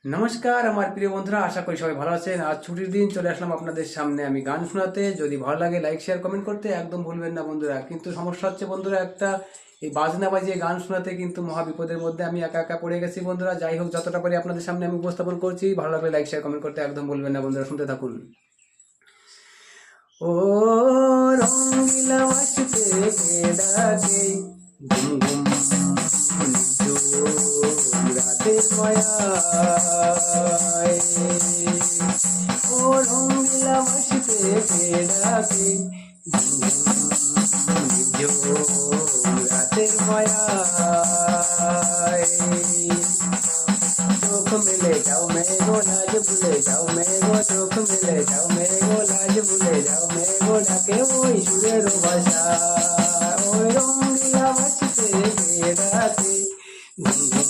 নমস্কার আমার প্রিয় বন্ধুরা, আশা করি সবাই ভালো আছেন। আজ ছুটির দিন চলে আসলাম আপনাদের সামনে আমি গান শোনাতে। যদি ভালো লাগে লাইক শেয়ার কমেন্ট করতে একদম ভুলবেন না বন্ধুরা। কিন্তু সমস্যা হচ্ছে বন্ধুরা, একটা এই বাজনা বাজিয়ে গান শোনাতে কিন্তু মহা বিপদের মধ্যে আমি একা একা পড়ে গেছি বন্ধুরা। যাই হোক, যতটা পারি আপনাদের সামনে আমি উপস্থাপন করছি। ভালো লাগলে লাইক শেয়ার কমেন্ট করতে একদম ভুলবেন না বন্ধুরা, শুনতে থাকুন। ও রঙিলা মাসতে ডাকে ঘুম ঘুম রাতের মায়ায়, ও রঙিলা মাসতে ডাকে ঘুম ঘুম রাতের মায়ায়। चोख मिले जाओ मैं गो लाज भूले जाओ मैं गो, चोख मिले जाओ मैं गो लाज भूले जाओ मैं गो, डाके ওই সুরের ভাষা ওই রঙিলা বাজতে বেড়াতে ঘুম ঘুম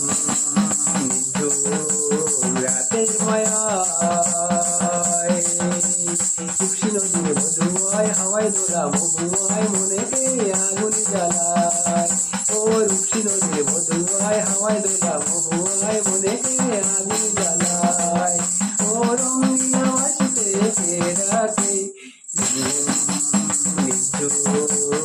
নিঝুম রাতের মায়ায়। খুশি নদীর মধুয়ায় হাওয়ায় দোলা মহুয়ায় মনেকে আগুন জ্বালায়, ও রুক্ষি নদীর মধুয়ায় হাওয়ায় দোলা মহুয়ায় মনেকে আগুন জ্বালায়, ও রঙিলা বাজতে বেড়াতে নিঝুম